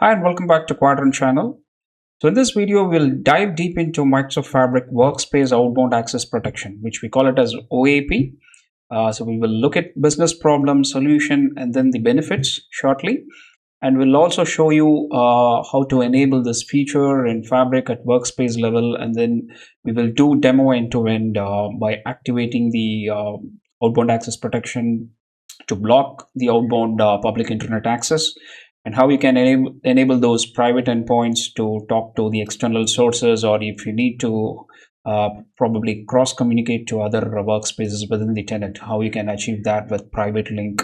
Hi and welcome back to Quadrant channel. So in this video, we'll dive deep into Microsoft Fabric Workspace Outbound Access Protection, which we call it as OAP. So we will look at business problem, solution, and then the benefits shortly. And we'll also show you how to enable this feature in Fabric at workspace level. And then we will do demo end-to-end by activating the outbound access protection to block the outbound public internet access, and how you can enable those private endpoints to talk to the external sources, or if you need to probably cross communicate to other workspaces within the tenant, how you can achieve that with private link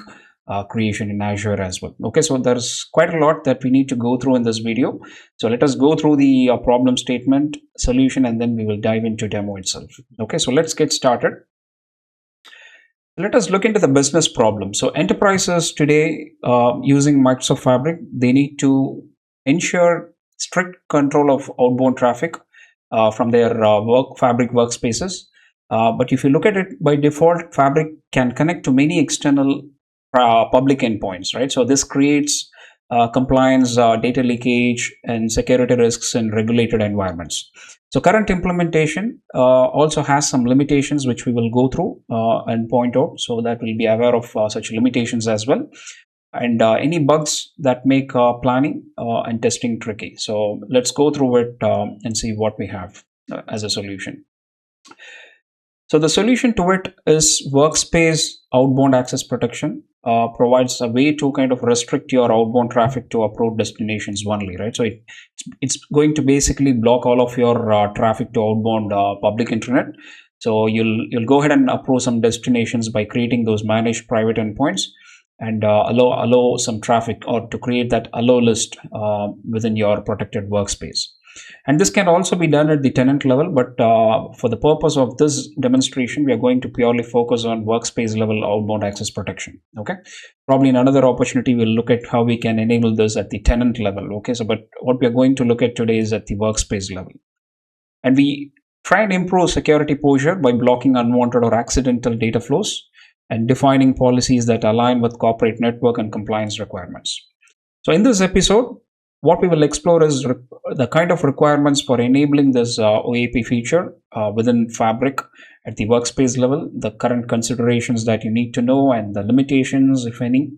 creation in Azure as well. Okay, so there's quite a lot that we need to go through in this video. So let us go through the problem statement, solution, and then we will dive into demo itself. Okay, so let's get started. Let us look into the business problem. So enterprises today using Microsoft Fabric, they need to ensure strict control of outbound traffic from their Fabric workspaces. But if you look at it, by default, Fabric can connect to many external public endpoints, right? So this creates compliance, data leakage, and security risks in regulated environments. So current implementation also has some limitations, which we will go through and point out, so that we'll be aware of such limitations as well, and any bugs that make planning and testing tricky. So let's go through it and see what we have as a solution. So the solution to it is Workspace Outbound Access Protection. Provides a way to kind of restrict your outbound traffic to approved destinations only, right? So it's going to basically block all of your traffic to outbound public internet. So you'll go ahead and approve some destinations by creating those managed private endpoints, and allow some traffic, or to create that allow list within your protected workspace. And this can also be done at the tenant level, but for the purpose of this demonstration, we are going to purely focus on workspace level outbound access protection. Okay, probably in another opportunity we'll look at how we can enable this at the tenant level. Okay, so but what we are going to look at today is at the workspace level, and we try and improve security posture by blocking unwanted or accidental data flows and defining policies that align with corporate network and compliance requirements. So in this episode, what we will explore is the kind of requirements for enabling this OAP feature within Fabric at the workspace level, the current considerations that you need to know, and the limitations, if any.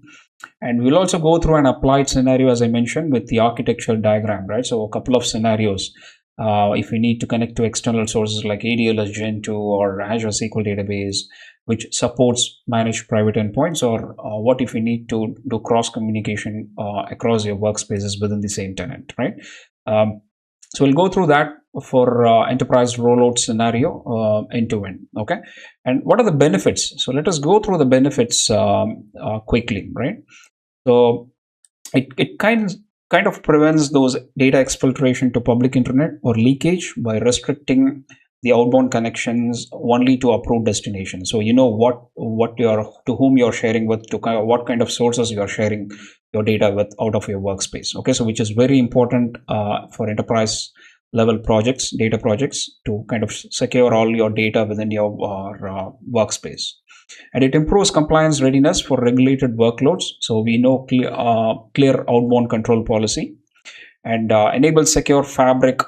And we'll also go through an applied scenario, as I mentioned, with the architecture diagram, right? So a couple of scenarios. If we need to connect to external sources like ADLS Gen 2 or Azure SQL database, which supports managed private endpoints, or what if we need to do cross communication across your workspaces within the same tenant, right? So we'll go through that for enterprise rollout scenario end to end. Okay, and what are the benefits? So let us go through the benefits quickly, right? So it kind of prevents those data exfiltration to public internet or leakage by restricting the outbound connections only to approved destinations. So you know what you're, to whom you're sharing with, to kind of what kind of sources you're sharing your data with out of your workspace. Okay, so which is very important for enterprise level projects, data projects, to kind of secure all your data within your workspace. And it improves compliance readiness for regulated workloads. So we know clear outbound control policy, and enables secure Fabric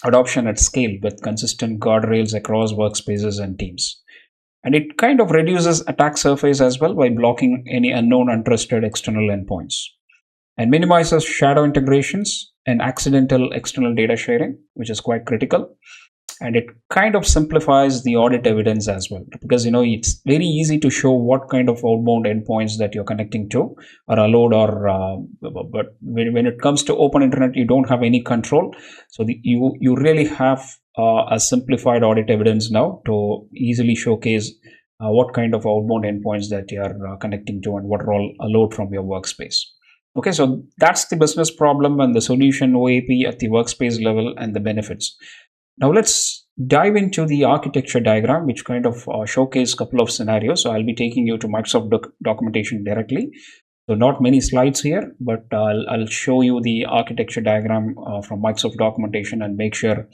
adoption at scale with consistent guardrails across workspaces and teams. And it kind of reduces attack surface as well by blocking any unknown untrusted external endpoints, and minimizes shadow integrations and accidental external data sharing, which is quite critical. And it kind of simplifies the audit evidence as well, because it's very easy to show what kind of outbound endpoints that you're connecting to are allowed, or but when it comes to open internet, you don't have any control. So you really have a simplified audit evidence now to easily showcase what kind of outbound endpoints that you are connecting to and what are all allowed from your workspace. Okay, so that's the business problem and the solution OAP at the workspace level and the benefits. Now let's dive into the architecture diagram, which kind of showcase a couple of scenarios. So I'll be taking you to Microsoft documentation directly. So not many slides here, but I'll show you the architecture diagram from Microsoft documentation, and make sure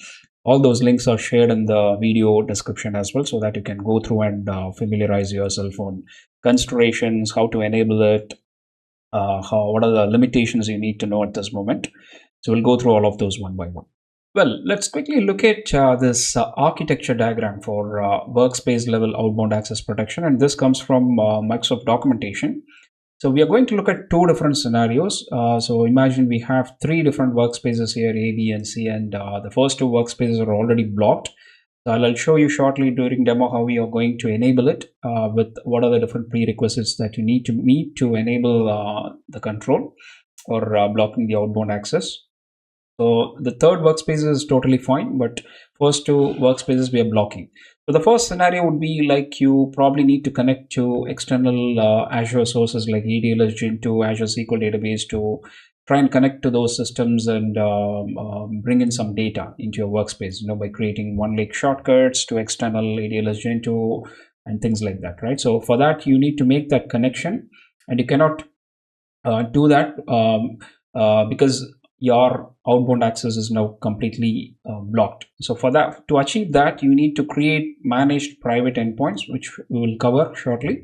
all those links are shared in the video description as well, so that you can go through and familiarize yourself on considerations, how to enable it, what are the limitations you need to know at this moment. So we'll go through all of those one by one. Well, let's quickly look at this architecture diagram for workspace level outbound access protection, and this comes from Microsoft documentation. So we are going to look at two different scenarios. So imagine we have three different workspaces here, A, B, and C, and the first two workspaces are already blocked. So I'll show you shortly during demo how we are going to enable it with what are the different prerequisites that you need to meet to enable the control or blocking the outbound access. So the third workspace is totally fine, but first two workspaces we are blocking. So the first scenario would be like you probably need to connect to external Azure sources like ADLS Gen 2, Azure SQL database to try and connect to those systems and bring in some data into your workspace, by creating one-click shortcuts to external ADLS Gen 2 and things like that, right? So for that, you need to make that connection, and you cannot do that because your outbound access is now completely blocked. So for that, to achieve that, you need to create managed private endpoints, which we will cover shortly.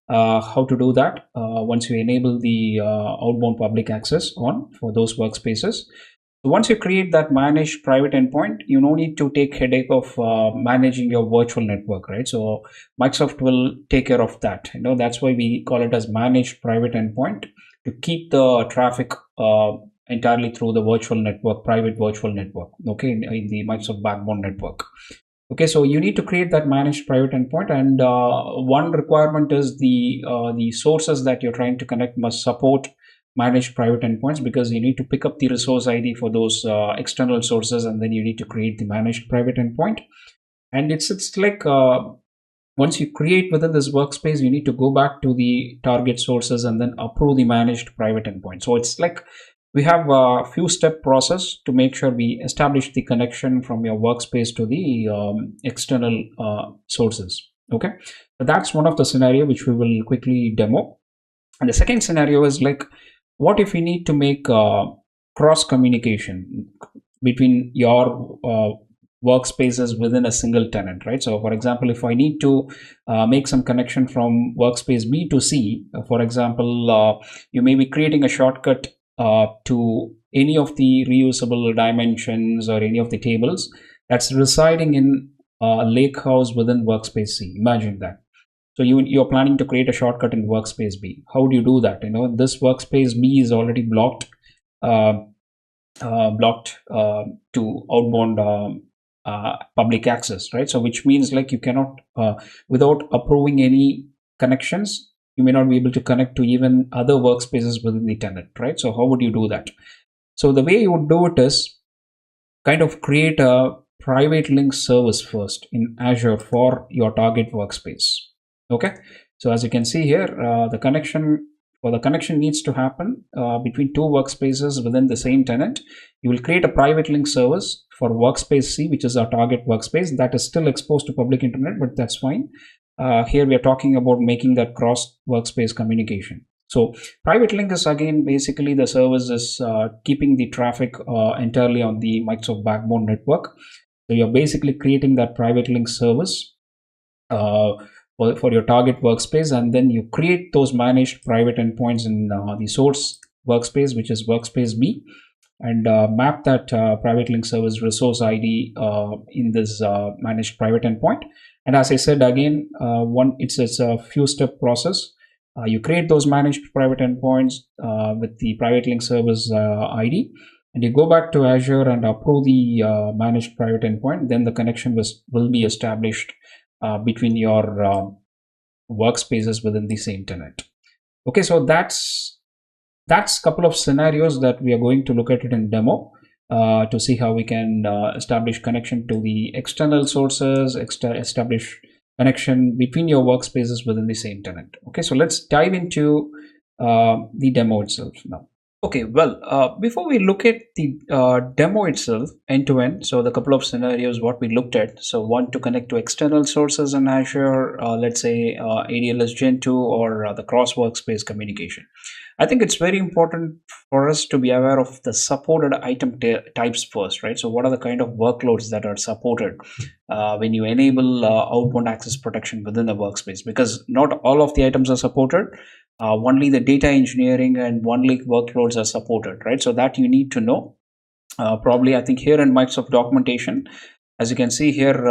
How to do that once you enable the outbound public access on for those workspaces. So once you create that managed private endpoint, you no need to take headache of managing your virtual network, right? So Microsoft will take care of that. That's why we call it as managed private endpoint, to keep the traffic entirely through the virtual network, private virtual network, okay, in the Microsoft backbone network. Okay, so you need to create that managed private endpoint, and one requirement is the sources that you're trying to connect must support managed private endpoints, because you need to pick up the resource ID for those external sources, and then you need to create the managed private endpoint. And it's like once you create within this workspace, you need to go back to the target sources and then approve the managed private endpoint. So it's like we have a few step process to make sure we establish the connection from your workspace to the external sources. Okay, so that's one of the scenario which we will quickly demo. And the second scenario is like, what if we need to make cross communication between your workspaces within a single tenant, right? So for example, if I need to make some connection from workspace B to C, for example, you may be creating a shortcut to any of the reusable dimensions or any of the tables that's residing in a lake house within workspace C. Imagine that. So you're planning to create a shortcut in workspace B. How do you do that? This workspace B is already blocked to outbound public access, right? So which means like you cannot, without approving any connections, you may not be able to connect to even other workspaces within the tenant, right? So how would you do that? So the way you would do it is kind of create a private link service first in Azure for your target workspace. Okay, so as you can see here, the connection needs to happen between two workspaces within the same tenant. You will create a private link service for workspace C, which is our target workspace. That is still exposed to public internet, but that's fine. Here we are talking about making that cross workspace communication. So private link is again basically the service is keeping the traffic entirely on the Microsoft backbone network. So you're basically creating that private link service for your target workspace, and then you create those managed private endpoints in the source workspace, which is workspace B, and map that private link service resource ID in this managed private endpoint. And as I said again, it's a few step process. You create those managed private endpoints with the private link service ID, and you go back to Azure and approve the managed private endpoint. Then the connection will be established between your workspaces within the same tenant. Okay, so that's a couple of scenarios that we are going to look at it in demo to see how we can establish connection to the external sources, establish connection between your workspaces within the same tenant. Okay, so let's dive into the demo itself now. Okay, well, before we look at the demo itself end to end, so the couple of scenarios what we looked at. So one, to connect to external sources in Azure, let's say ADLS Gen 2 or the cross workspace communication. I think it's very important for us to be aware of the supported item types first, right? So what are the kind of workloads that are supported when you enable outbound access protection within the workspace? Because not all of the items are supported. only the data engineering and one-lake workloads are supported, right? So that you need to know. Probably, I think here in Microsoft documentation, as you can see here,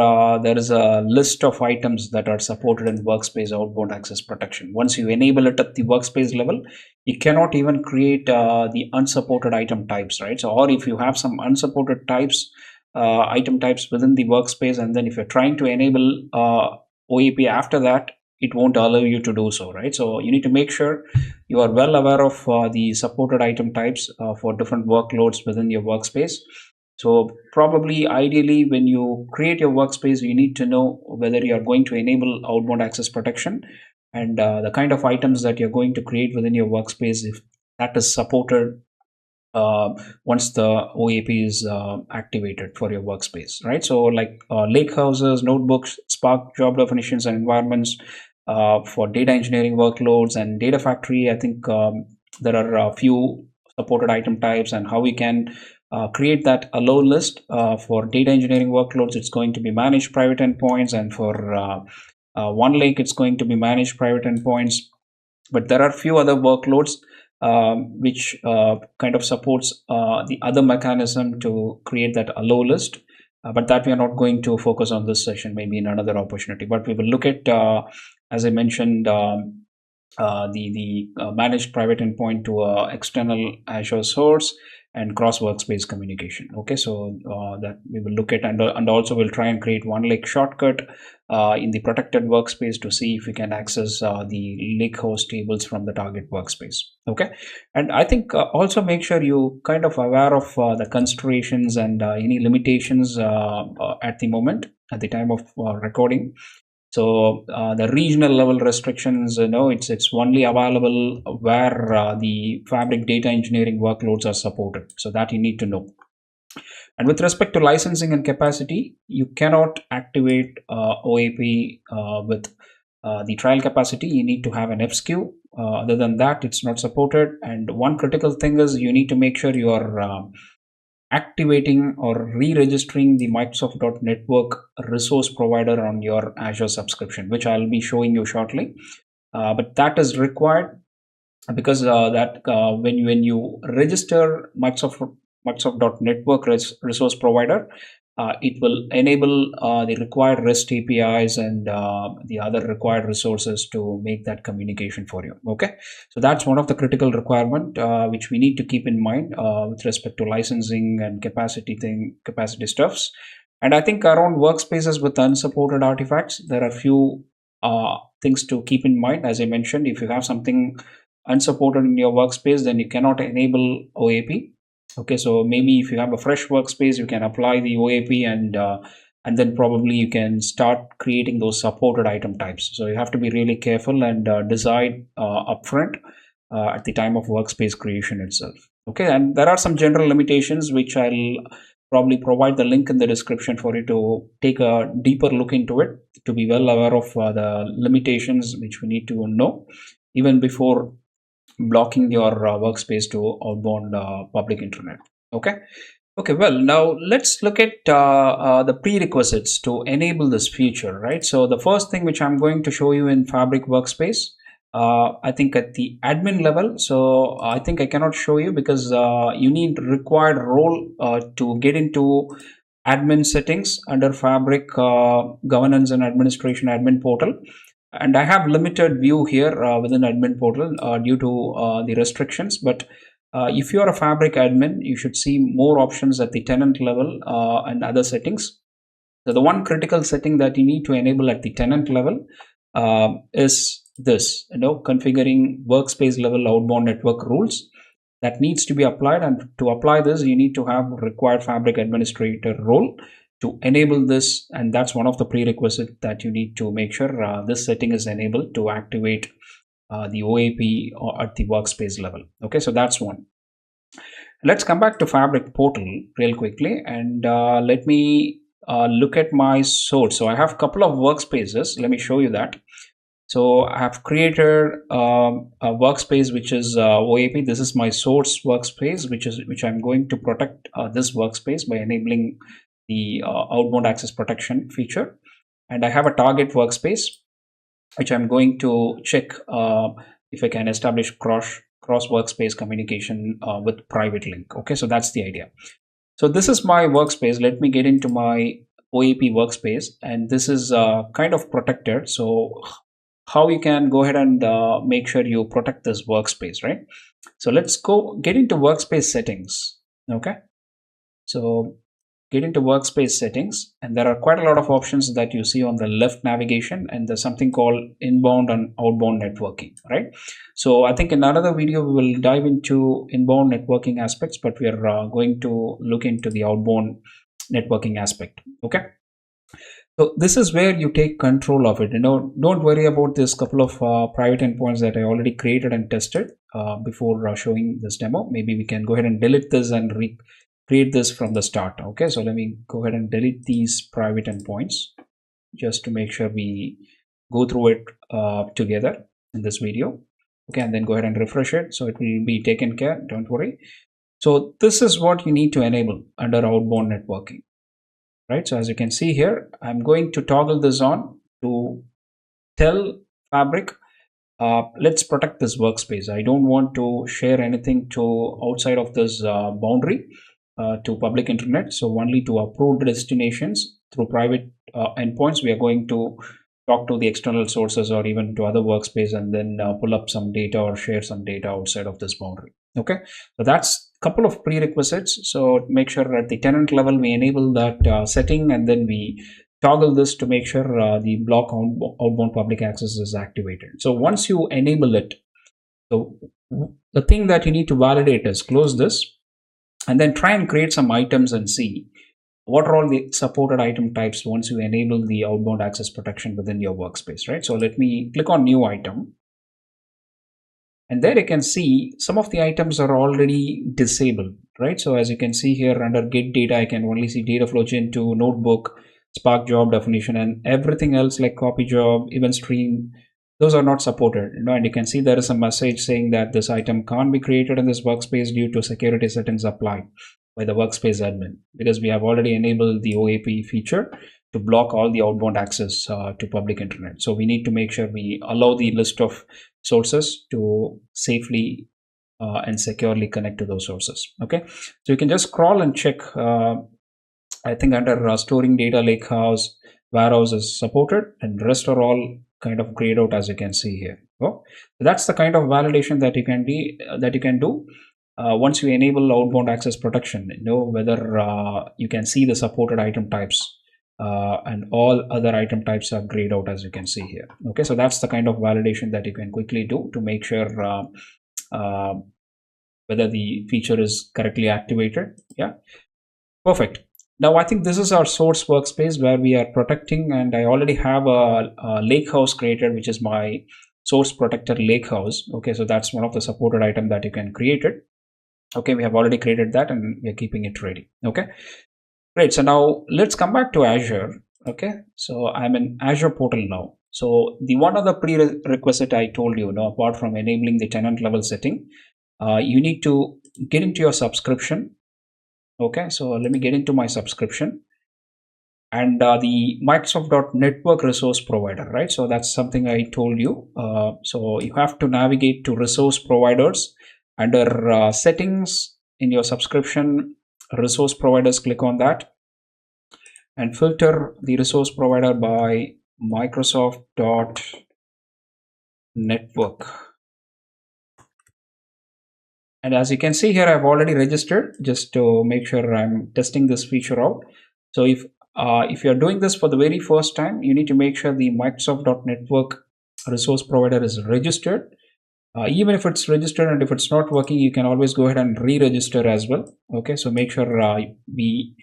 there is a list of items that are supported in Workspace Outbound Access Protection. Once you enable it at the workspace level, you cannot even create the unsupported item types, right? So, or if you have some unsupported types, item types within the workspace, and then if you're trying to enable OAP after that, it won't allow you to do so, right? So you need to make sure you are well aware of the supported item types for different workloads within your workspace. So probably ideally when you create your workspace, you need to know whether you are going to enable outbound access protection and the kind of items that you're going to create within your workspace, if that is supported once the OAP is activated for your workspace, right? So like lake houses, notebooks, Spark job definitions and environments for data engineering workloads and data factory. I think there are a few supported item types, and how we can create that allow list for data engineering workloads. It's going to be managed private endpoints, and for one lake, it's going to be managed private endpoints. But there are few other workloads which kind of supports the other mechanism to create that allow list. But that we are not going to focus on this session, maybe in another opportunity. But we will look at, as I mentioned, the managed private endpoint to external Azure source and cross workspace communication. Okay, so that we will look at, and also we'll try and create one lake shortcut in the protected workspace to see if we can access the lake host tables from the target workspace. Okay, and I think also make sure you kind of aware of the considerations and any limitations at the moment at the time of recording. So the regional level restrictions, it's only available where the Fabric data engineering workloads are supported. So that you need to know. And with respect to licensing and capacity, you cannot activate OAP with the trial capacity. You need to have an FSKU. Other than that, it's not supported. And one critical thing is you need to make sure you are activating or re-registering the Microsoft Network resource provider on your Azure subscription, which I'll be showing you shortly. But that is required because when you register Microsoft Network resource provider, it will enable the required REST APIs and the other required resources to make that communication for you. Okay, so that's one of the critical requirement which we need to keep in mind with respect to licensing and capacity stuffs. And I think around workspaces with unsupported artifacts, there are few things to keep in mind. As I mentioned, if you have something unsupported in your workspace, then you cannot enable OAP. Okay, so maybe if you have a fresh workspace, you can apply the OAP, and then probably you can start creating those supported item types. So you have to be really careful and decide upfront at the time of workspace creation itself. Okay, and there are some general limitations which I'll probably provide the link in the description for you to take a deeper look into it, to be well aware of the limitations which we need to know even before blocking your workspace to outbound public internet. Okay, well, now let's look at the prerequisites to enable this feature, right? So the first thing which I'm going to show you in Fabric Workspace, I think at the admin level, so I think I cannot show you because you need required role to get into admin settings under Fabric governance and administration admin portal. And I have limited view here within admin portal due to the restrictions. But if you are a Fabric admin, you should see more options at the tenant level and other settings. So the one critical setting that you need to enable at the tenant level is this, configuring workspace level outbound network rules that needs to be applied. And to apply this, you need to have required Fabric administrator role to enable this, and that's one of the prerequisites that you need to make sure this setting is enabled to activate the OAP at the workspace level. Okay, so that's one. Let's come back to Fabric portal real quickly, and let me look at my source. So I have a couple of workspaces. Let me show you that. So I have created a workspace which is OAP. This is my source workspace, which I'm going to protect this workspace by enabling the outbound access protection feature. And I have a target workspace which I'm going to check if I can establish cross workspace communication with private link. Okay, so that's the idea. So this is my workspace. Let me get into my OAP workspace, and this is kind of protected. So how you can go ahead and make sure you protect this workspace, right? So let's go get into workspace settings. Okay, so get into workspace settings, and there are quite a lot of options that you see on the left navigation, and there's something called inbound and outbound networking, right? So I think in another video we will dive into inbound networking aspects, but we are going to look into the outbound networking aspect. Okay, so this is where you take control of it. Don't worry about this couple of private endpoints that I already created and tested before showing this demo. Maybe we can go ahead and delete this and create this from the start. Okay, so let me go ahead and delete these private endpoints just to make sure we go through it together in this video. Okay, and then go ahead and refresh it, so it will be taken care, don't worry. So this is what you need to enable under outbound networking, right? So as you can see here, I'm going to toggle this on to tell Fabric, let's protect this workspace. I don't want to share anything to outside of this boundary to public internet. So only to approved destinations through private endpoints, we are going to talk to the external sources or even to other workspace, and then pull up some data or share some data outside of this boundary. Okay, so that's a couple of prerequisites. So make sure at the tenant level we enable that setting, and then we toggle this to make sure the block outbound public access is activated. So once you enable it, so the thing that you need to validate is close this and then try and create some items and see what are all the supported item types once you enable the outbound access protection within your workspace, right? So let me click on new item, and there you can see some of the items are already disabled, right? So as you can see here under get data, I can only see data flow chain to notebook, Spark job definition, and everything else like copy job, event stream, those are not supported. And you can see there is a message saying that this item can't be created in this workspace due to security settings applied by the workspace admin, because we have already enabled the OAP feature to block all the outbound access to public internet. So we need to make sure we allow the list of sources to safely and securely connect to those sources. Okay, so you can just scroll and check. I think under storing data lakehouse, warehouse is supported, and rest are all kind of grayed out, as you can see here. So that's the kind of validation that you can do once you enable outbound access protection. Whether you can see the supported item types and all other item types are grayed out, as you can see here. Okay, so that's the kind of validation that you can quickly do to make sure whether the feature is correctly activated. Yeah, perfect. Now I think this is our source workspace where we are protecting, and I already have a lake house created, which is my source protected lake house. Okay, so that's one of the supported item that you can create it. Okay, we have already created that and we are keeping it ready. Okay, great. So now let's come back to Azure. Okay, so I'm in Azure portal now. So the one other prerequisite I told you, apart from enabling the tenant level setting, you need to get into your subscription. Okay, so let me get into my subscription, and the Microsoft network resource provider, right? So that's something I told you. So you have to navigate to resource providers under settings in your subscription, resource providers, click on that and filter the resource provider by Microsoft.network. And as you can see here, I've already registered just to make sure I'm testing this feature out. So if you're doing this for the very first time, you need to make sure the Microsoft.network resource provider is registered. Even if it's registered and if it's not working, you can always go ahead and re-register as well. Okay, so make sure we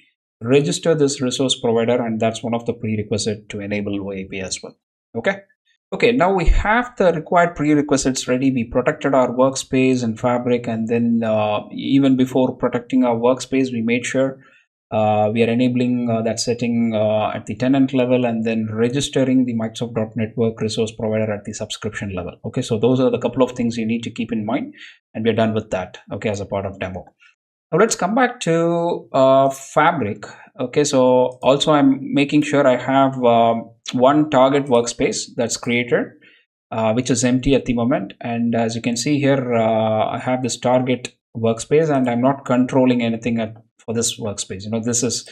register this resource provider, and that's one of the prerequisites to enable OAP as well. Okay, now we have the required prerequisites ready. We protected our workspace and Fabric, and then even before protecting our workspace, we made sure we are enabling that setting at the tenant level, and then registering the Microsoft.network resource provider at the subscription level. Okay, so those are the couple of things you need to keep in mind, and we're done with that. Okay, as a part of demo. Now let's come back to Fabric. Okay, so also I'm making sure I have one target workspace that's created, which is empty at the moment. And as you can see here, I have this target workspace, and I'm not controlling anything for this workspace. This is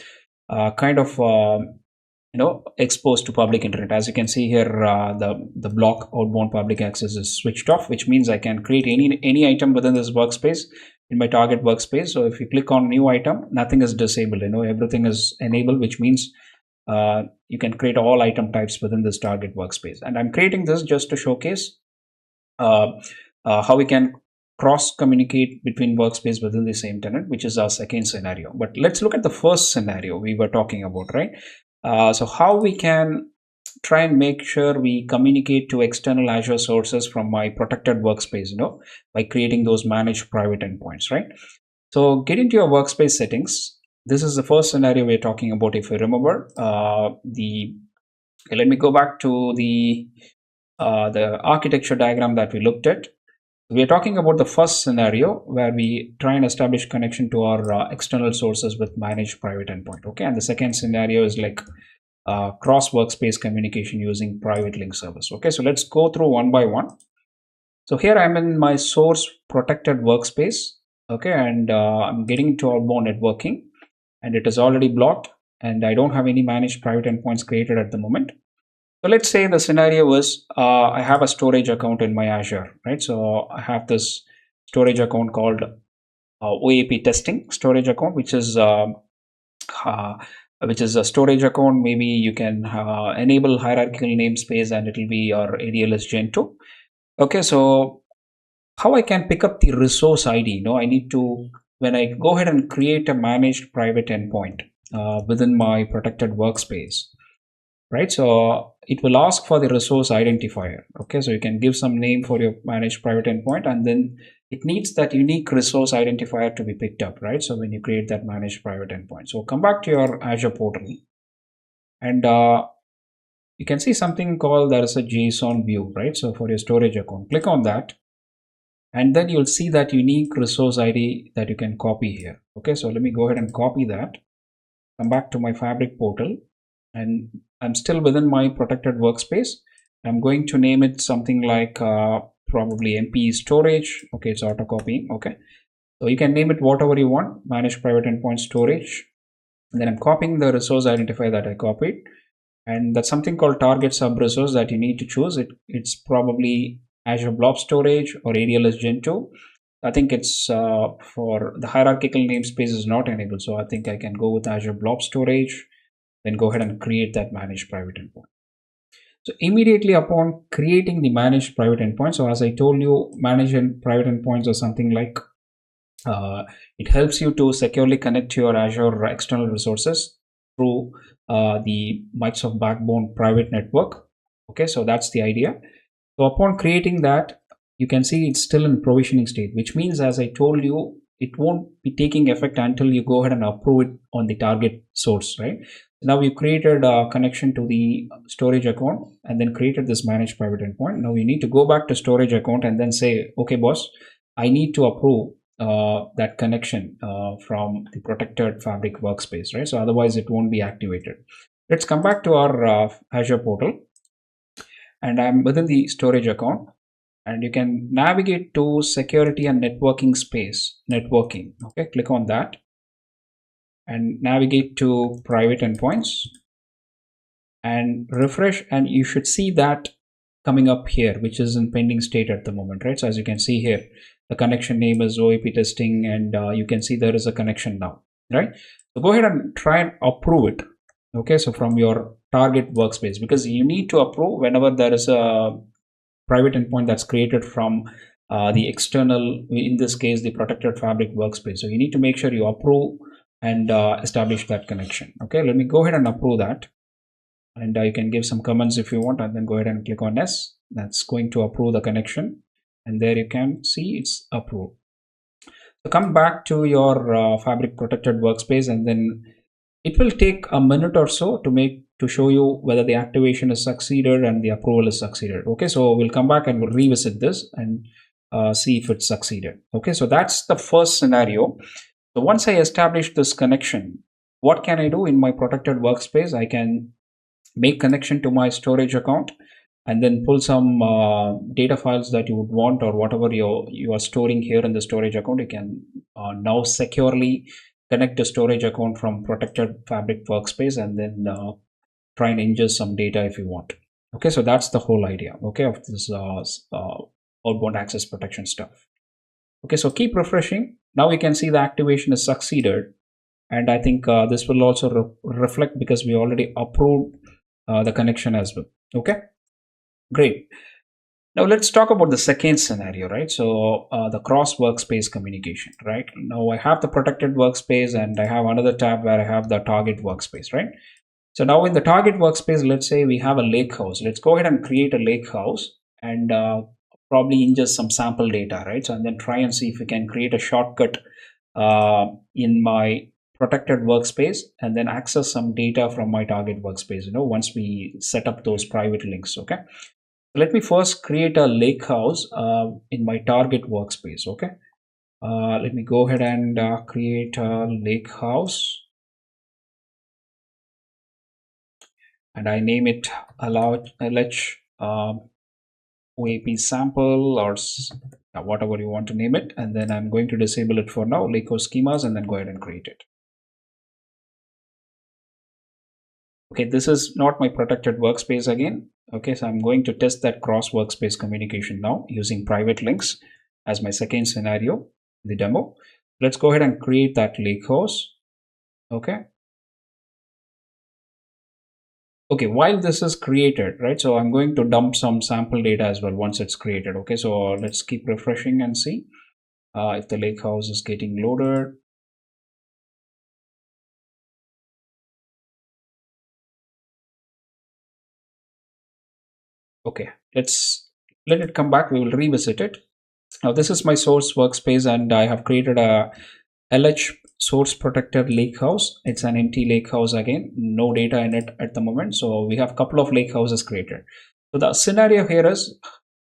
kind of exposed to public internet. As you can see here, the block outbound public access is switched off, which means I can create any item within this workspace in my target workspace. So if you click on new item, nothing is disabled, everything is enabled, which means you can create all item types within this target workspace. And I'm creating this just to showcase how we can cross communicate between workspace within the same tenant, which is our second scenario. But let's look at the first scenario we were talking about, right? So how we can try and make sure we communicate to external Azure sources from my protected workspace, by creating those managed private endpoints, right? So get into your workspace settings. This is the first scenario we're talking about. If you remember, let me go back to the architecture diagram that we looked at. We're talking about the first scenario where we try and establish connection to our external sources with managed private endpoint. Okay, and the second scenario is like cross workspace communication using private link service. Okay, so let's go through one by one. So here I'm in my source protected workspace. Okay, and I'm getting into outbound networking, and it is already blocked, and I don't have any managed private endpoints created at the moment. So let's say the scenario was I have a storage account in my Azure, right? So I have this storage account called OAP testing storage account, which is a storage account. Maybe you can enable hierarchical namespace, and it will be your ADLS Gen 2. Okay, so how I can pick up the resource ID? I need to, when I go ahead and create a managed private endpoint within my protected workspace, right? So it will ask for the resource identifier. Okay, so you can give some name for your managed private endpoint, and then it needs that unique resource identifier to be picked up, right? So when you create that managed private endpoint, so come back to your Azure portal, and you can see something called, there is a JSON view, right? So for your storage account, click on that, and then you'll see that unique resource ID that you can copy here. Okay, so let me go ahead and copy that, come back to my Fabric portal, and I'm still within my protected workspace. I'm going to name it something like probably MP storage. Okay, it's auto copying. Okay, so you can name it whatever you want, manage private endpoint storage. And then I'm copying the resource identifier that I copied, and that's something called target sub resource that you need to choose. It's probably Azure Blob Storage or ADLS Gen 2. I think it's for the hierarchical namespace is not enabled, so I think I can go with Azure Blob Storage. Then go ahead and create that managed private endpoint. So immediately upon creating the managed private endpoint, so as I told you, managed private endpoints are something like it helps you to securely connect to your Azure external resources through the Microsoft Backbone private network. Okay, so that's the idea. So upon creating that, you can see it's still in provisioning state, which means, as I told you, it won't be taking effect until you go ahead and approve it on the target source, right? Now you created a connection to the storage account and then created this managed private endpoint. Now you need to go back to storage account and then say, okay, boss, I need to approve that connection from the protected Fabric workspace, right? So otherwise it won't be activated. Let's come back to our Azure portal, and I'm within the storage account, and you can navigate to security and networking space, networking. Okay, click on that and navigate to private endpoints and refresh, and you should see that coming up here, which is in pending state at the moment, right? So as you can see here, the connection name is OAP testing, and you can see there is a connection now, right? So go ahead and try and approve it. Okay, so from your target workspace, because you need to approve whenever there is a private endpoint that's created from the external, in this case, the protected Fabric workspace. So you need to make sure you approve and establish that connection. Okay, let me go ahead and approve that, and you can give some comments if you want, and then go ahead and click on yes. That's going to approve the connection, and there you can see it's approved. So come back to your Fabric protected workspace, and then it will take a minute or so to show you whether the activation is succeeded and the approval is succeeded. Okay, so we'll come back and we'll revisit this and see if it's succeeded. Okay, so that's the first scenario. So once I establish this connection, what can I do in my protected workspace? I can make connection to my storage account, and then pull some data files that you would want, or whatever you are storing here in the storage account. You can now securely connect the storage account from protected Fabric workspace, and then try and ingest some data if you want. Okay, so that's the whole idea, okay, of this outbound access protection stuff. Okay, so keep refreshing. Now you can see the activation is succeeded, and I think this will also reflect because we already approved the connection as well. Okay, great. Now let's talk about the second scenario, right? So the cross workspace communication, right? Now I have the protected workspace and I have another tab where I have the target workspace, right? So now in the target workspace, let's say we have a lake house. Let's go ahead and create a lake house and probably ingest some sample data, right? So and then try and see if we can create a shortcut in my protected workspace and then access some data from my target workspace, once we set up those private links. Okay, let me first create a lake house in my target workspace. Okay, let me go ahead and create a lake house, and I name it LH OAP sample, or whatever you want to name it, and then I'm going to disable it for now, lake house schemas, and then go ahead and create it. Okay, this is not my protected workspace again. Okay, so I'm going to test that cross workspace communication now using private links as my second scenario, the demo. Let's go ahead and create that lake house. Okay. Okay, while this is created, right, so I'm going to dump some sample data as well once it's created. Okay, so let's keep refreshing and see if the lake house is getting loaded. Okay, let it come back. We will revisit it. Now this is my source workspace, and I have created a LH source protected lake house. It's an empty lake house again, no data in it at the moment. So we have a couple of lake houses created. So the scenario here is,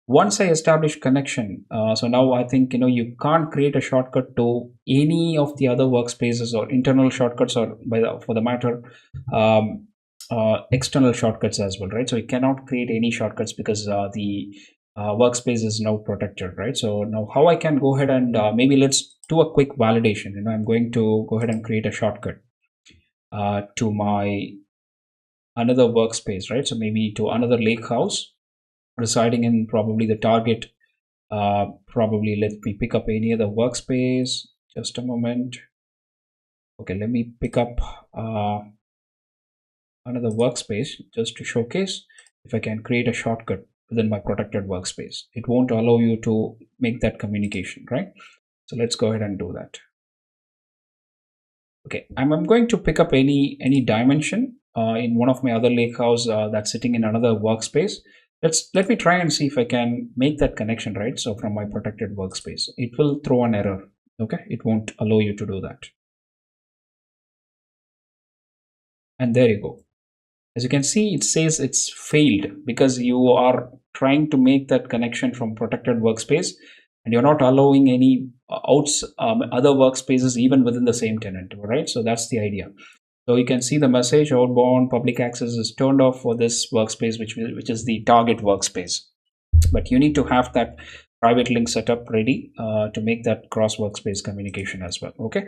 once I establish connection, so now I think you can't create a shortcut to any of the other workspaces or internal shortcuts, or for the matter external shortcuts as well, right? So you cannot create any shortcuts because the workspace is now protected, right? So now how I can go ahead and maybe let's do a quick validation. I'm going to go ahead and create a shortcut to my another workspace, right? So maybe to another lake house residing in probably the target. Probably let me pick up any other workspace. Just a moment. Okay, let me pick up another workspace just to showcase if I can create a shortcut within my protected workspace. It won't allow you to make that communication, right? So let's go ahead and do that. Okay, I'm going to pick up any dimension in one of my other lake house that's sitting in another workspace. Let me try and see if I can make that connection, right? So from my protected workspace, it will throw an error. Okay, it won't allow you to do that. And there you go. As you can see, it says it's failed because you are trying to make that connection from protected workspace and you're not allowing any other workspaces even within the same tenant, right? So that's the idea. So you can see the message outbound public access is turned off for this workspace, which is the target workspace. But you need to have that private link setup ready to make that cross workspace communication as well. Okay.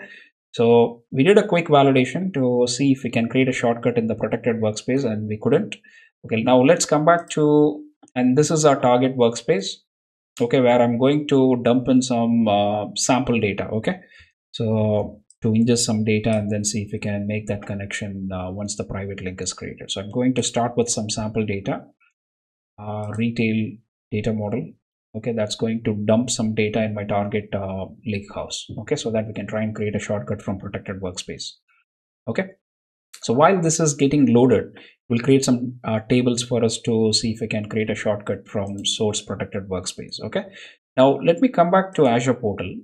So we did a quick validation to see if we can create a shortcut in the protected workspace, and we couldn't. Okay, now let's come back to, and this is our target workspace. Okay, where I'm going to dump in some sample data. Okay, so to ingest some data and then see if we can make that connection once the private link is created. So I'm going to start with some sample data, retail data model. Okay, that's going to dump some data in my target lake house. Okay, so that we can try and create a shortcut from protected workspace. Okay, so while this is getting loaded, we'll create some tables for us to see if we can create a shortcut from source protected workspace. Okay, now let me come back to Azure portal.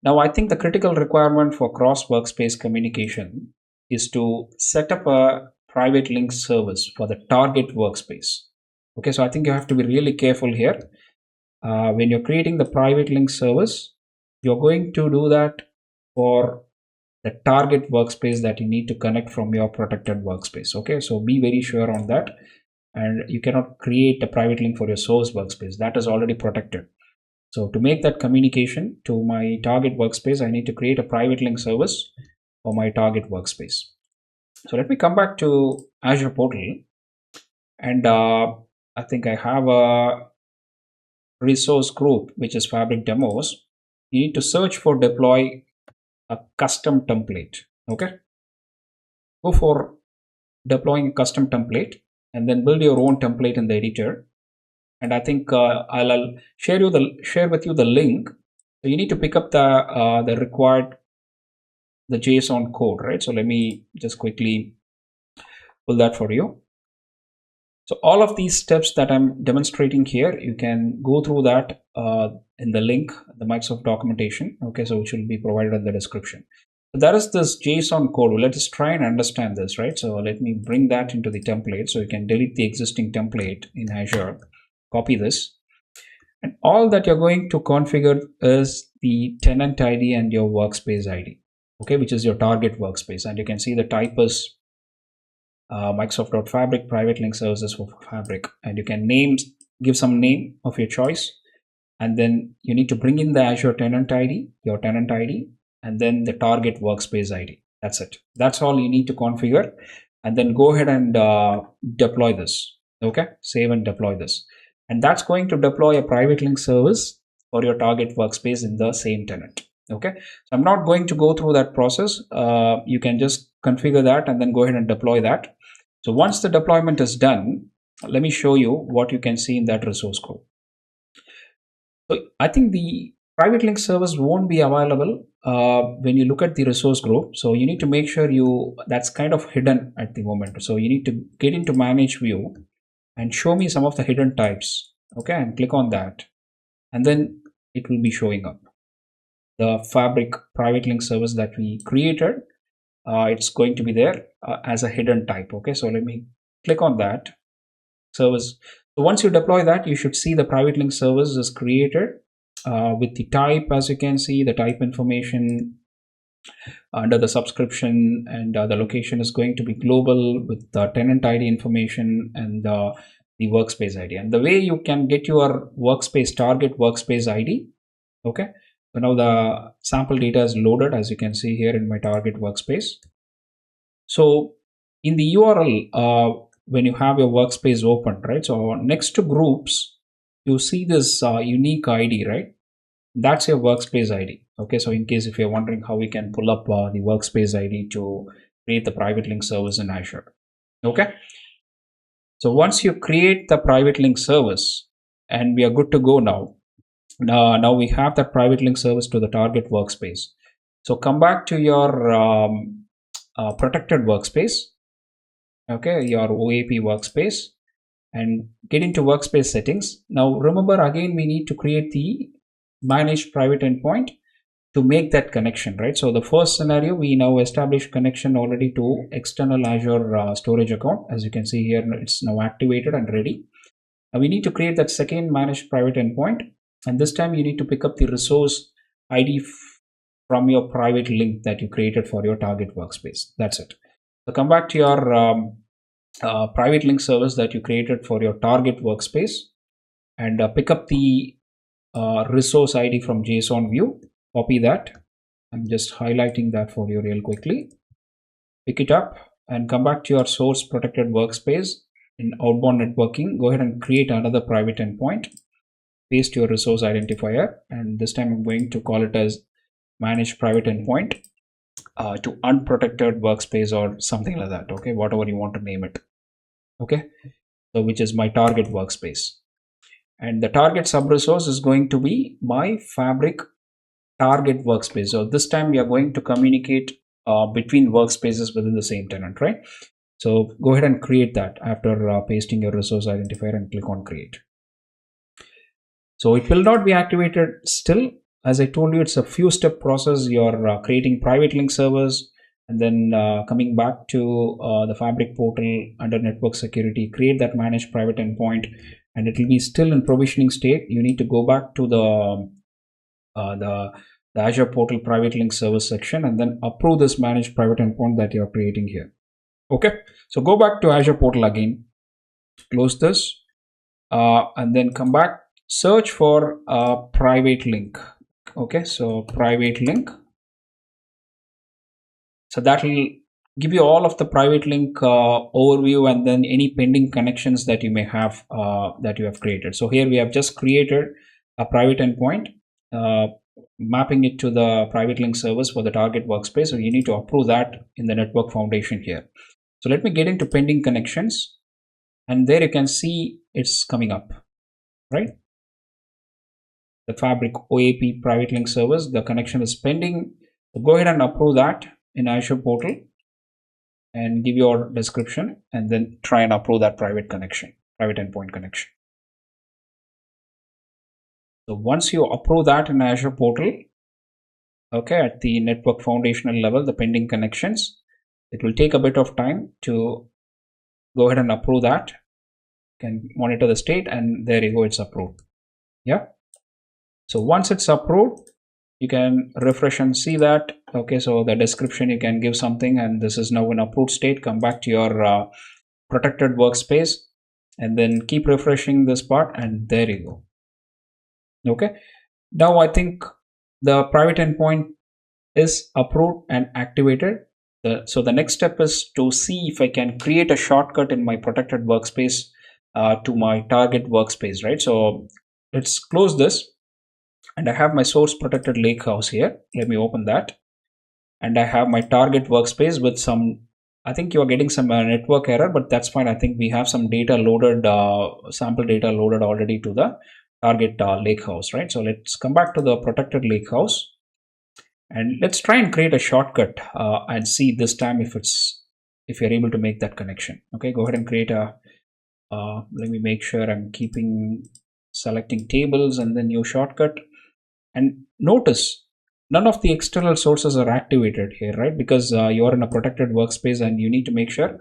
Now I think the critical requirement for cross workspace communication is to set up a private link service for the target workspace. Okay, so I think you have to be really careful here. When you're creating the private link service, you're going to do that for the target workspace that you need to connect from your protected workspace. Okay, so be very sure on that. and you cannot create a private link for your source workspace. That is already protected. So to make that communication to my target workspace, I need to create a private link service for my target workspace. So let me come back to Azure portal, and I think I have a resource group which is Fabric Demos. You need to search for deploy a custom template. Okay, go for deploying a custom template and then build your own template in the editor. And I think I'll share with you the link. So you need to pick up the required the JSON code, right? So let me just quickly pull that for you. So all of these steps that I'm demonstrating here, you can go through that in the link, the Microsoft documentation. Okay, so which will be provided in the description. So that is this JSON code. Well, let us try and understand this, right? So let me bring that into the template. So you can delete the existing template in Azure, copy this. And all that you're going to configure is the tenant ID and your workspace ID, okay, which is your target workspace. And you can see the type is Microsoft.Fabric private link services for Fabric, and you can give some name of your choice, and then you need to bring in the Azure tenant ID, your tenant ID, and then the target workspace ID. That's it. That's all you need to configure, and then go ahead and deploy this. Okay, save and deploy this, and that's going to deploy a private link service for your target workspace in the same tenant. Okay, so I'm not going to go through that process. You can just configure that and then go ahead and deploy that. So once the deployment is done, let me show you what you can see in that resource group. So I think the private link service won't be available when you look at the resource group. So you need to make sure that's kind of hidden at the moment. So you need to get into manage view and show me some of the hidden types. Okay, and click on that, and then it will be showing up. The Fabric private link service that we created, it's going to be there as a hidden type. Okay, so let me click on that service. So once you deploy that, you should see the private link service is created with the type. As you can see, the type information under the subscription, and the location is going to be global with the tenant ID information and the workspace ID. And the way you can get your workspace target workspace ID. Okay, so now the sample data is loaded, as you can see here in my target workspace. So in the URL, when you have your workspace open, right? So next to groups, you see this unique ID, right? That's your workspace ID. Okay, so in case if you're wondering how we can pull up the workspace ID to create the private link service in Azure. Okay, so once you create the private link service, and we are good to go now. Now we have that private link service to the target workspace. So come back to your protected workspace, okay, your OAP workspace, and get into workspace settings. Now remember, again, we need to create the managed private endpoint to make that connection, right? So the first scenario, we now establish connection already to external Azure storage account. As you can see here, it's now activated and ready. Now we need to create that second managed private endpoint, and this time you need to pick up the resource ID from your private link that you created for your target workspace. That's it. So come back to your private link service that you created for your target workspace, and pick up the resource ID from JSON view. Copy that. I'm just highlighting that for you real quickly. Pick it up and come back to your source protected workspace. In outbound networking, go ahead and create another private endpoint. Paste your resource identifier, and this time I'm going to call it as manage private endpoint to unprotected workspace or something like that. Okay, whatever you want to name it. Okay, so which is my target workspace, and the target sub resource is going to be my Fabric target workspace. So this time we are going to communicate between workspaces within the same tenant, right? So go ahead and create that after pasting your resource identifier and click on create. So it will not be activated still. As I told you, it's a few step process. You're creating private link servers, and then coming back to the Fabric portal under network security, create that managed private endpoint, and it will be still in provisioning state. You need to go back to the Azure portal private link service section, and then approve this managed private endpoint that you're creating here. Okay, so go back to Azure portal again, Close this, and then come back, search for a private link. Okay, so private link. So that will give you all of the private link overview, and then any pending connections that you may have that you have created. So here we have just created a private endpoint, uh, mapping it to the private link service for the target workspace. So you need to approve that in the network foundation here. So let me get into pending connections, and there you can see it's coming up, right? The Fabric OAP private link service, the connection is pending. So go ahead and approve that in Azure portal and give your description, and then try and approve that private endpoint connection. So once you approve that in Azure portal, okay, at the network foundational level, the pending connections, it will take a bit of time to go ahead and approve that. You can monitor the state, and there you go, it's approved. Yeah. So once it's approved, you can refresh and see that. Okay, so the description, you can give something, and this is now in approved state. Come back to your protected workspace, and then keep refreshing this part, and there you go. Okay, now I think the private endpoint is approved and activated. So the next step is to see if I can create a shortcut in my protected workspace to my target workspace, right? So let's close this, and I have my source protected lakehouse here. Let me open that, and I have my target workspace with some, I think you are getting some network error, but that's fine. I think we have some data loaded, sample data loaded already to the target lakehouse, right? So let's come back to the protected lakehouse, and let's try and create a shortcut and see this time if you're able to make that connection. Okay, go ahead and create a, let me make sure I'm selecting tables and then new shortcut. And notice none of the external sources are activated here, right? Because you're in a protected workspace, and you need to make sure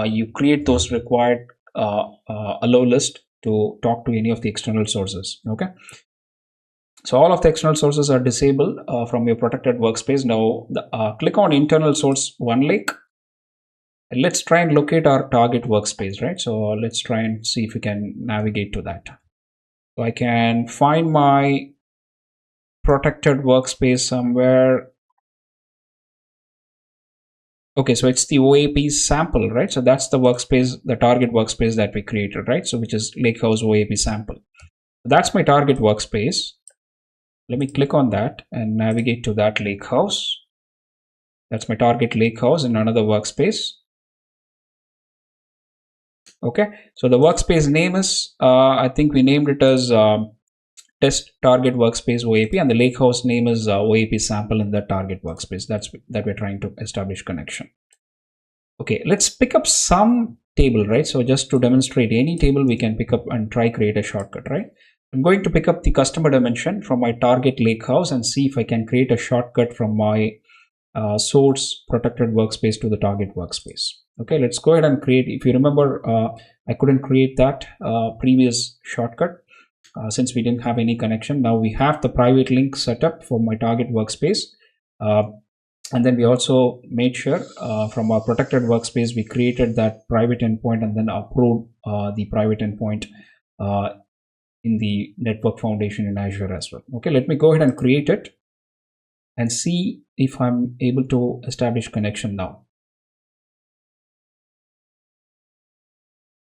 you create those required allow list to talk to any of the external sources. Okay, so all of the external sources are disabled from your protected workspace. Now click on internal source one lake, and let's try and locate our target workspace, right? So let's try and see if we can navigate to that. So I can find my protected workspace somewhere. Okay, so it's the OAP sample, right? So that's the workspace, the target workspace that we created, right? So which is Lakehouse OAP sample. That's my target workspace. Let me click on that and navigate to that lakehouse. That's my target lakehouse in another workspace. Okay, so the workspace name is, I think we named it as test target workspace OAP, and the lakehouse name is OAP sample in the target workspace. That we're trying to establish connection. Okay, let's pick up some table, right? So just to demonstrate, any table we can pick up and try create a shortcut, right? I'm going to pick up the customer dimension from my target lakehouse and see if I can create a shortcut from my source protected workspace to the target workspace. Okay, let's go ahead and create. If you remember, I couldn't create that previous shortcut since we didn't have any connection. Now we have the private link set up for my target workspace. And then we also made sure from our protected workspace, we created that private endpoint and then approved the private endpoint in the network foundation in Azure as well. Okay, let me go ahead and create it and see if I'm able to establish connection now.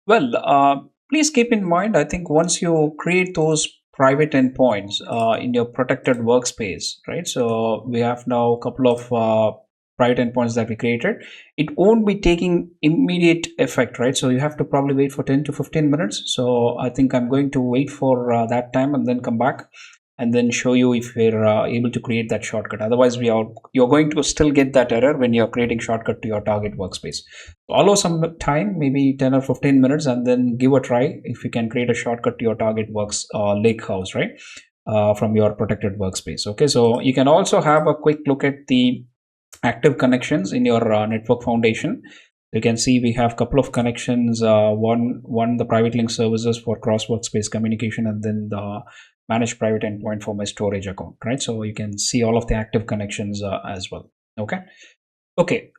Well, please keep in mind, I think once you create those private endpoints in your protected workspace, right? So we have now a couple of private endpoints that we created. It won't be taking immediate effect, right? So you have to probably wait for 10 to 15 minutes. So I think I'm going to wait for that time and then come back and then show you if we're able to create that shortcut. Otherwise, you're going to still get that error when you're creating shortcut to your target workspace. So allow some time, maybe 10 or 15 minutes, and then give a try if you can create a shortcut to your target lakehouse, right? From your protected workspace. Okay, so you can also have a quick look at the active connections in your network foundation. You can see we have a couple of connections, one the private link services for cross workspace communication, and then the managed private endpoint for my storage account, right? So you can see all of the active connections as well. Okay,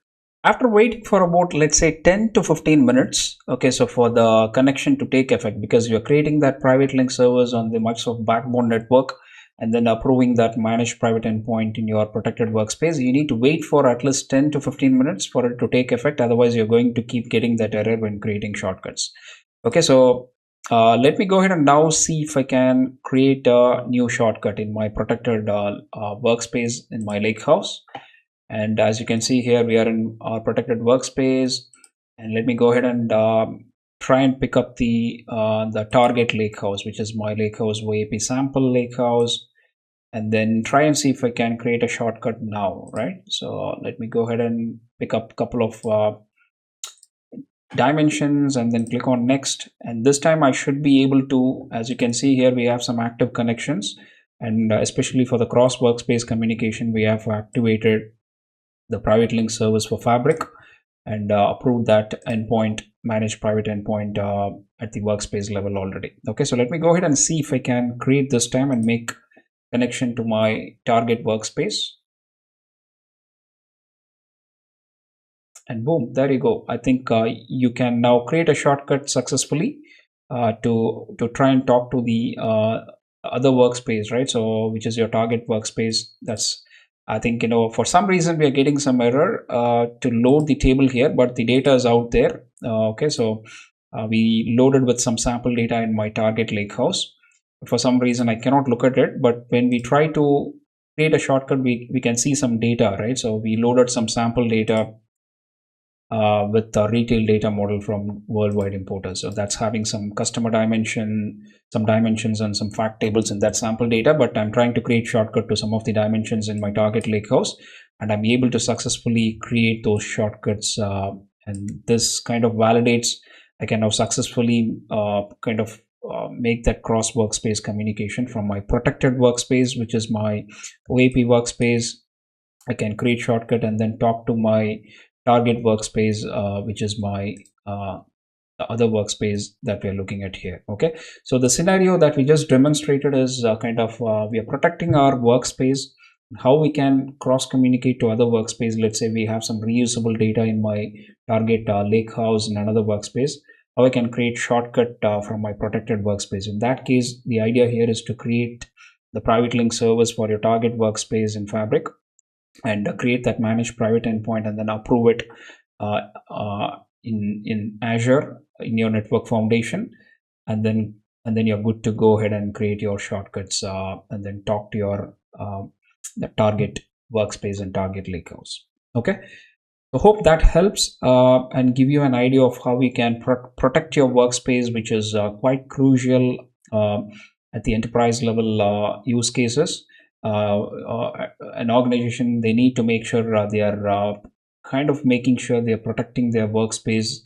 After waiting for about, let's say, 10 to 15 minutes, okay, so for the connection to take effect, because you're creating that private link servers on the Microsoft backbone network and then approving that managed private endpoint in your protected workspace, you need to wait for at least 10 to 15 minutes for it to take effect. Otherwise, you're going to keep getting that error when creating shortcuts. Okay, so let me go ahead and now see if I can create a new shortcut in my protected workspace in my lakehouse. And as you can see here, we are in our protected workspace. And let me go ahead and try and pick up the target lakehouse, which is my lakehouse OAP sample lakehouse, and then try and see if I can create a shortcut now, right? So let me go ahead and pick up a couple of dimensions and then click on next. And this time I should be able to, as you can see here, we have some active connections, and especially for the cross workspace communication, we have activated the private link service for Fabric and approved that endpoint, managed private endpoint at the workspace level already. Okay, so let me go ahead and see if I can create this time and make connection to my target workspace. And boom, there you go. I think you can now create a shortcut successfully to try and talk to the other workspace, right? So which is your target workspace. That's, I think, for some reason we are getting some error to load the table here, but the data is out there. Okay, so we loaded with some sample data in my target lakehouse. For some reason I cannot look at it, but when we try to create a shortcut, we can see some data, right? So we loaded some sample data with the retail data model from worldwide importers. So that's having some customer dimension, some dimensions and some fact tables in that sample data, but I'm trying to create shortcut to some of the dimensions in my target lakehouse, and I'm able to successfully create those shortcuts. And this kind of validates I can now successfully make that cross workspace communication from my protected workspace, which is my OAP workspace. I can create shortcut and then talk to my target workspace, which is my the other workspace that we are looking at here. Okay, so the scenario that we just demonstrated is we are protecting our workspace. How we can cross communicate to other workspace. Let's say we have some reusable data in my target lakehouse in another workspace. How I can create shortcut from my protected workspace. In that case, the idea here is to create the private link service for your target workspace in Fabric, and create that managed private endpoint and then approve it in Azure in your network foundation, and then you're good to go ahead and create your shortcuts and then talk to your the target workspace and target lakehouse. Okay, so hope that helps and give you an idea of how we can protect your workspace, which is quite crucial at the enterprise level use cases. An organization, they need to make sure they are making sure they are protecting their workspace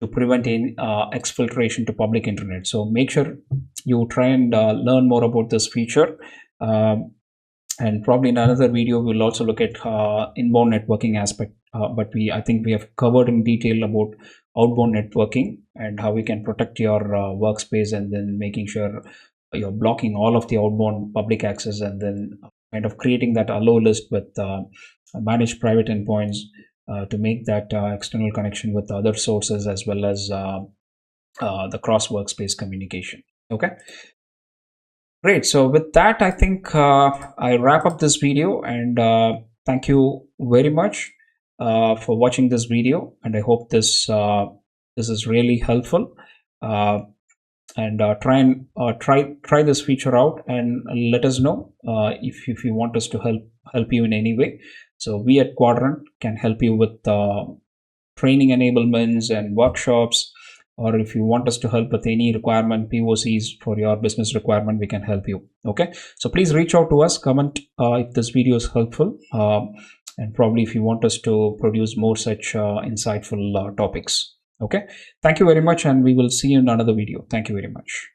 to prevent any exfiltration to public internet. So make sure you try and learn more about this feature. And probably in another video we'll also look at inbound networking aspect, but I think we have covered in detail about outbound networking and how we can protect your workspace, and then making sure you're blocking all of the outbound public access, and then creating that allow list with managed private endpoints to make that external connection with other sources, as well as the cross workspace communication. Okay, great. So with that, I think I wrap up this video, and thank you very much for watching this video, and I hope this is really helpful. And try this feature out, and let us know if you want us to help you in any way. So we at Quadrant can help you with training enablements and workshops, or if you want us to help with any requirement, POCs for your business requirement, we can help you. Okay, so please reach out to us, comment if this video is helpful, and probably if you want us to produce more such insightful topics. Okay, thank you very much, and we will see you in another video. Thank you very much.